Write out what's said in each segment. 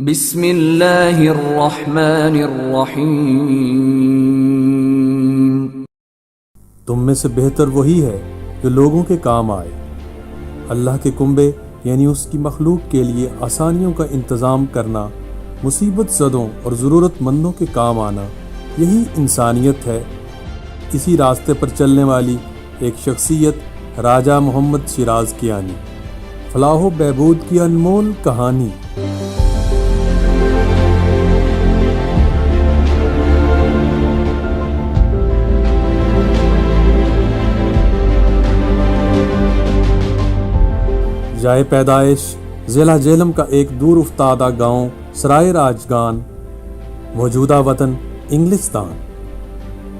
بسم اللہ الرحمن الرحیم۔ تم میں سے بہتر وہی ہے جو لوگوں کے کام آئے۔ اللہ کے کنبے یعنی اس کی مخلوق کے لیے آسانیوں کا انتظام کرنا، مصیبت زدوں اور ضرورت مندوں کے کام آنا، یہی انسانیت ہے۔ اسی راستے پر چلنے والی ایک شخصیت راجہ محمد شیراز کیانی، فلاح و بہبود کی انمول کہانی۔ جائے پیدائش ضلع جہلم کا ایک دور افتادہ گاؤں سرائے راجگان، موجودہ وطن انگلستان،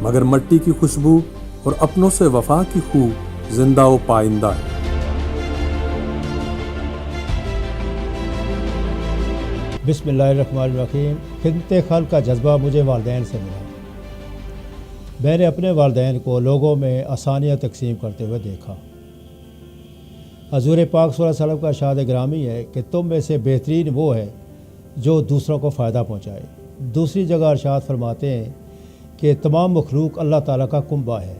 مگر مٹی کی خوشبو اور اپنوں سے وفا کی خو زندہ و پائندہ ہے۔ بسم اللہ الرحمن الرحیم۔ خدمت خلق کا جذبہ مجھے والدین سے ملا۔ میں نے اپنے والدین کو لوگوں میں آسانیاں تقسیم کرتے ہوئے دیکھا۔ حضور پاک صلی اللہ علیہ وسلم کا ارشاد گرامی ہے کہ تم میں سے بہترین وہ ہے جو دوسروں کو فائدہ پہنچائے۔ دوسری جگہ ارشاد فرماتے ہیں کہ تمام مخلوق اللہ تعالیٰ کا کنبہ ہے،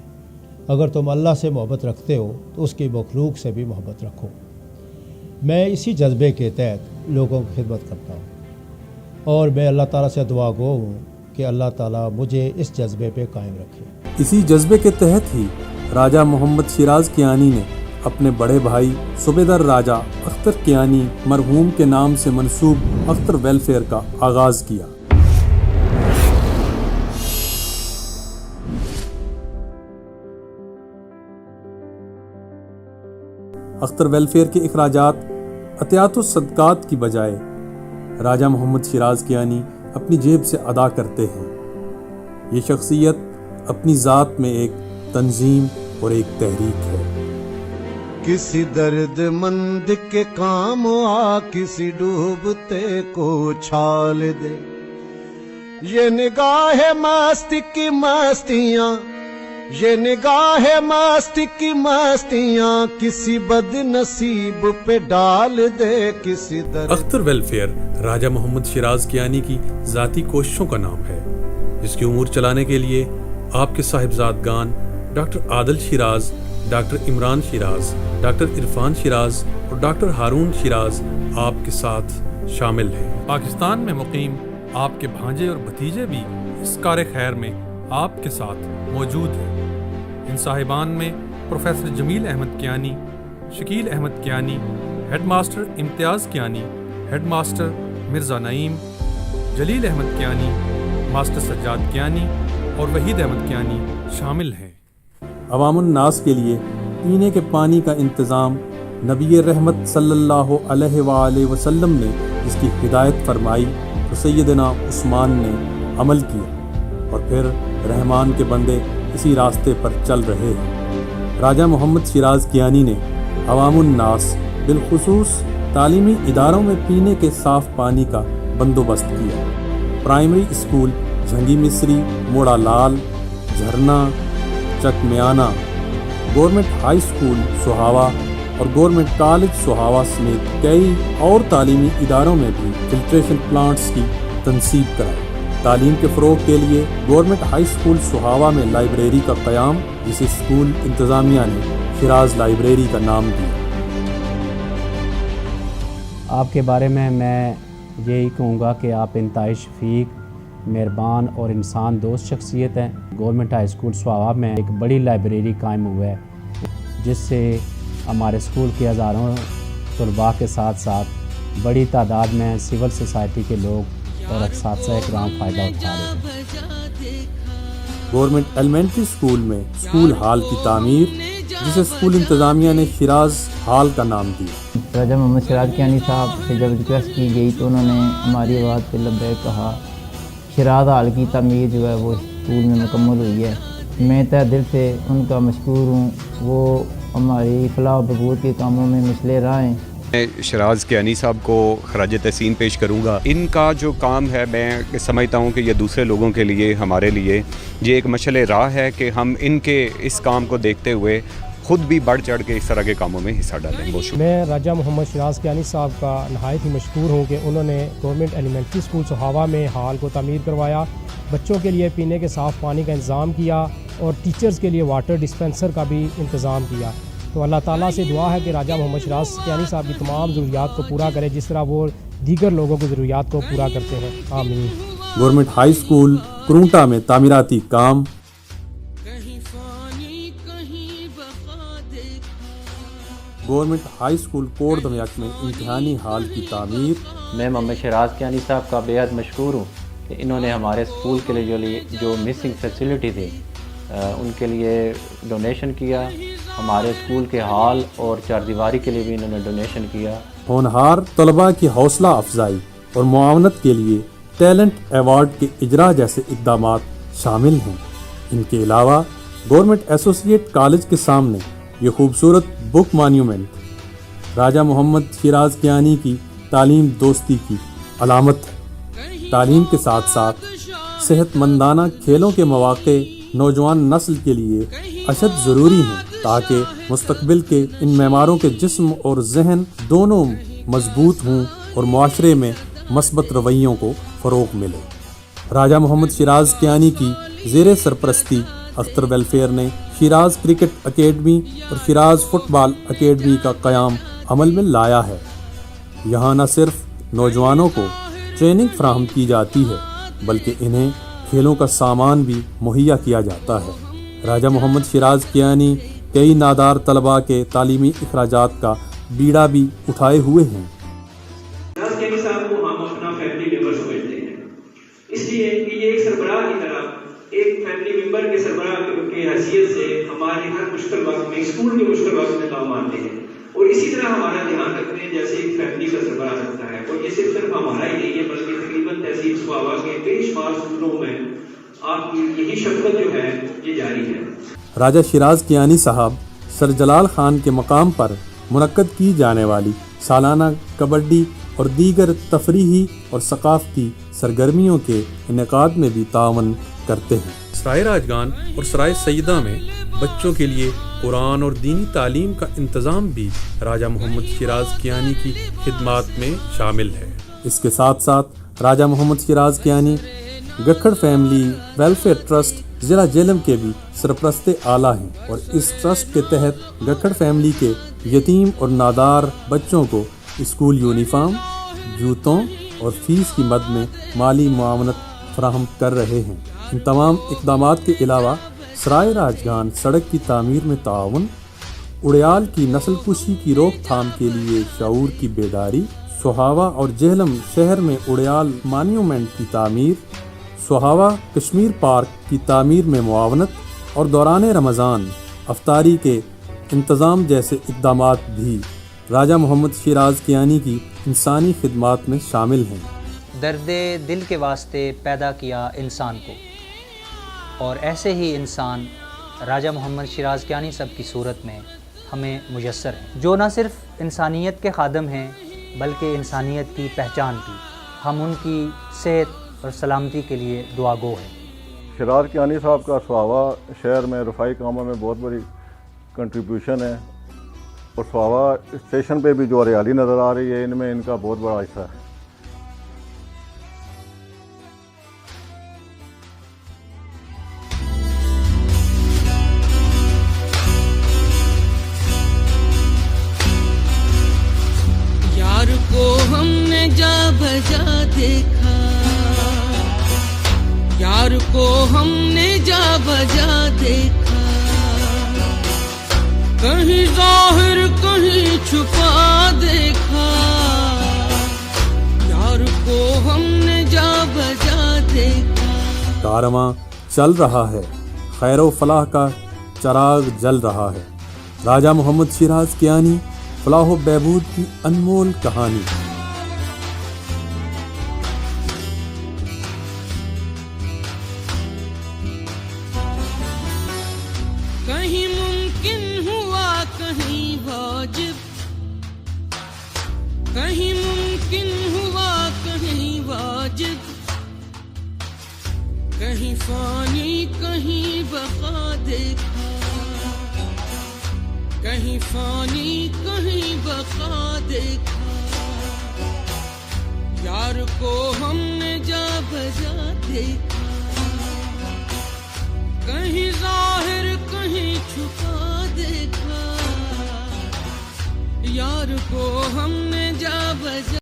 اگر تم اللہ سے محبت رکھتے ہو تو اس کی مخلوق سے بھی محبت رکھو۔ میں اسی جذبے کے تحت لوگوں کی خدمت کرتا ہوں اور میں اللہ تعالیٰ سے دعا گو ہوں کہ اللہ تعالیٰ مجھے اس جذبے پہ قائم رکھے۔ اسی جذبے کے تحت ہی راجہ محمد شیراز کیانی نے اپنے بڑے بھائی صوبیدار راجہ اختر کیانی مرحوم کے نام سے منسوب اختر ویلفیئر کا آغاز کیا۔ اختر ویلفیئر کے اخراجات عطیات و صدقات کی بجائے راجہ محمد شیراز کیانی اپنی جیب سے ادا کرتے ہیں۔ یہ شخصیت اپنی ذات میں ایک تنظیم اور ایک تحریک ہے۔ کسی درد مند کے کام آ، کسی ڈوبتے کو چھال دے، یہ نگاہ مستی کی مستیاں، یہ نگاہ مستی کی مستیاں، کسی بد نصیب پہ ڈال دے، کسی درد۔ اختر ویلفیئر راجہ محمد شیراز کیانی کی ذاتی کوششوں کا نام ہے، جس کی امور چلانے کے لیے آپ کے صاحبزادگان ڈاکٹر عادل شیراز، ڈاکٹر عمران شیراز، ڈاکٹر عرفان شیراز اور ڈاکٹر ہارون شیراز آپ کے ساتھ شامل ہیں۔ پاکستان میں مقیم آپ کے بھانجے اور بھتیجے بھی اس کار خیر میں آپ کے ساتھ موجود ہیں۔ ان صاحبان میں پروفیسر جمیل احمد کیانی، شکیل احمد کیانی، ہیڈ ماسٹر امتیاز کیانی، ہیڈ ماسٹر مرزا نعیم، جلیل احمد کیانی، ماسٹر سجاد کیانی اور وحید احمد کیانی شامل ہیں۔ عوام الناس کے لیے پینے کے پانی کا انتظام نبی رحمت صلی اللہ علیہ وآلہ وسلم نے جس کی ہدایت فرمائی تو سیدنا عثمان نے عمل کیا، اور پھر رحمان کے بندے اسی راستے پر چل رہے ہیں۔ راجہ محمد شیراز کیانی نے عوام الناس بالخصوص تعلیمی اداروں میں پینے کے صاف پانی کا بندوبست کیا۔ پرائمری اسکول جھنگی مصری، موڑا لال، جھرنا، چک میانہ، گورنمنٹ ہائی اسکول سہاوا اور گورنمنٹ کالج سہاوا سمیت کئی اور تعلیمی اداروں میں بھی فلٹریشن پلانٹس کی تنصیب کرائی۔ تعلیم کے فروغ کے لیے گورنمنٹ ہائی اسکول سہاوا میں لائبریری کا قیام، جسے اسکول انتظامیہ نے شیراز لائبریری کا نام دیا۔ آپ کے بارے میں یہی کہوں گا کہ آپ انتہائی شفیق، مہربان اور انسان دوست شخصیت ہیں۔ گورنمنٹ ہائی اسکول سہاوا میں ایک بڑی لائبریری قائم ہوا ہے، جس سے ہمارے اسکول کے ہزاروں طلباء کے ساتھ ساتھ بڑی تعداد میں سول سوسائٹی کے لوگ اور اساتذہ اکرام فائدہ اٹھا رہے ہیں۔ گورنمنٹ ایلیمنٹری اسکول میں اسکول ہال کی تعمیر، جسے اسکول انتظامیہ نے شیراز ہال کا نام دیا۔ راجہ محمد شیراز کیانی صاحب سے جب ریکویسٹ کی گئی تو انہوں نے ہماری آواز پہ لبیک کہا۔ شیراز ہال کی تعمیر جو ہے وہ اسکول میں مکمل ہوئی ہے۔ میں تہ دل سے ان کا مشکور ہوں، وہ ہماری فلاح و بہبود کے کاموں میں مصلح رہے ہیں۔ میں شیراز کیانی صاحب کو خراج تحسین پیش کروں گا۔ ان کا جو کام ہے میں سمجھتا ہوں کہ یہ دوسرے لوگوں کے لیے، ہمارے لیے یہ ایک مشعل راہ ہے کہ ہم ان کے اس کام کو دیکھتے ہوئے خود بھی بڑھ چڑھ کے اس طرح کے کاموں میں حصہ ڈالیں. بہت شکریہ. میں راجہ محمد شیراز کیانی صاحب کا نہایت ہی مشکور ہوں کہ انہوں نے گورنمنٹ ایلیمنٹری اسکول سہاوا میں ہال کو تعمیر کروایا، بچوں کے لیے پینے کے صاف پانی کا انتظام کیا اور ٹیچرز کے لیے واٹر ڈسپنسر کا بھی انتظام کیا. تو اللہ تعالیٰ سے دعا ہے کہ راجہ محمد شیراز کیانی صاحب کی تمام ضروریات کو پورا کرے جس طرح وہ دیگر لوگوں کی ضروریات کو پورا کرتے ہیں. آمین. گورنمنٹ ہائی اسکول کرونٹا میں تعمیراتی کام. گورنمنٹ ہائی اسکول کوٹ دمیاک میں امتحانی ہال کی تعمیر. میں محمد شیراز کیانی صاحب کا بے حد مشکور ہوں کہ انہوں نے ہمارے اسکول کے لیے جو مسنگ فیسلٹی تھی ان کے لیے ڈونیشن کیا. ہمارے اسکول کے ہال اور چار دیواری کے لیے بھی انہوں نے ڈونیشن کیا. ہونہار طلباء کی حوصلہ افزائی اور معاونت کے لیے ٹیلنٹ ایوارڈ کے اجرا جیسے اقدامات شامل ہیں. ان کے علاوہ گورنمنٹ ایسوسیٹ کالج کے سامنے یہ خوبصورت بک مانیومنٹ راجہ محمد شیراز کیانی کی تعلیم دوستی کی علامت ہے. تعلیم کے ساتھ ساتھ صحت مندانہ کھیلوں کے مواقع نوجوان نسل کے لیے اشد ضروری ہیں تاکہ مستقبل کے ان معماروں کے جسم اور ذہن دونوں مضبوط ہوں اور معاشرے میں مثبت رویوں کو فروغ ملے. راجہ محمد شیراز کیانی کی زیر سرپرستی اختر ویلفیئر نے شیراز کرکٹ اکیڈمی اور شیراز فٹ بال اکیڈمی کا قیام عمل میں لایا ہے. یہاں نہ صرف نوجوانوں کو ٹریننگ فراہم کی جاتی ہے بلکہ انہیں کھیلوں کا سامان بھی مہیا کیا جاتا ہے. راجہ محمد شیراز کیانی کئی نادار طلباء کے تعلیمی اخراجات کا بیڑا بھی اٹھائے ہوئے ہیں. شیراز کیانی صاحب کو ہم اپنا فیملی ممبر سمجھتے ہیں، اس لیے کہ یہ ایک سربراہ کی طرح ایک فیملی ممبر کے سربراہ کی حیثیت سے ہمارے ہر مشکل وقت میں اسکول کے مشکل وقت میں کام آتے ہیں اور اسی طرح ہمارا دھیان رکھتے ہیں جیسے ایک فیملی کا سربراہ رکھتا ہے. اور یہ صرف ہمارا ہی نہیں ہے بلکہ تقریباً تحصیل سہاوا کے بے شمار اسکولوں میں آپ کی یہی شفقت جو ہے یہ جاری ہے. راجہ شیراز کیانی صاحب سر جلال خان کے مقام پر منعقد کی جانے والی سالانہ کبڈی اور دیگر تفریحی اور ثقافتی سرگرمیوں کے انعقاد میں بھی تعاون کرتے ہیں. سرائے راجگان اور سرائے سیدہ میں بچوں کے لیے قرآن اور دینی تعلیم کا انتظام بھی راجہ محمد شیراز کیانی کی خدمات میں شامل ہے. اس کے ساتھ ساتھ Raja Muhammad Shiraz Kiani Gakhar family welfare trust ضلع جہلم کے بھی سرپرست اعلیٰ ہیں اور اس ٹرسٹ کے تحت گکھڑ فیملی کے یتیم اور نادار بچوں کو اسکول یونیفارم، جوتوں اور فیس کی مد میں مالی معاونت فراہم کر رہے ہیں. ان تمام اقدامات کے علاوہ سرائے راجگان سڑک کی تعمیر میں تعاون، اڑیال کی نسل کشی کی روک تھام کے لیے شعور کی بیداری، سہاوا اور جہلم شہر میں اڑیال مانیومنٹ کی تعمیر، سہاوا کشمیر پارک کی تعمیر میں معاونت اور دوران رمضان افطاری کے انتظام جیسے اقدامات بھی راجہ محمد شیراز کیانی کی انسانی خدمات میں شامل ہیں. درد دل کے واسطے پیدا کیا انسان کو اور ایسے ہی انسان راجہ محمد شیراز کیانی صاحب کی صورت میں ہمیں میسر ہیں جو نہ صرف انسانیت کے خادم ہیں بلکہ انسانیت کی پہچان بھی. ہم ان کی صحت اور سلامتی کے لیے دعا گو ہیں. شیراز کیانی صاحب کا سہاوا شہر میں رفائی کاموں میں بہت بڑی کنٹریبیوشن ہے اور سہاوا اسٹیشن پہ بھی جو ہریالی نظر آ رہی ہے ان میں ان کا بہت بڑا حصہ ہے. یار کو ہم نے جا بجا دیکھا، یار کو ہم نے جا بجا دیکھا، کہیں ظاہر کہیں چھپا دیکھا، یار کو ہم نے جا بجا دیکھا. کارواں چل رہا ہے، خیر و فلاح کا چراغ جل رہا ہے. راجہ محمد شیراز کیانی، فلاح و بہبود کی انمول کہانی. کہیں ممکن ہوا کہیں واجب، کہیں ممکن ہوا کہیں واجب، کہیں فانی کہیں بقا دیکھا، کہیں فانی کہیں بقا دیکھا، یار کو ہم نے جا بجا دیکھا، کہیں ظاہر کہیں چھپا دیکھا، یار کو ہم نے جا بجا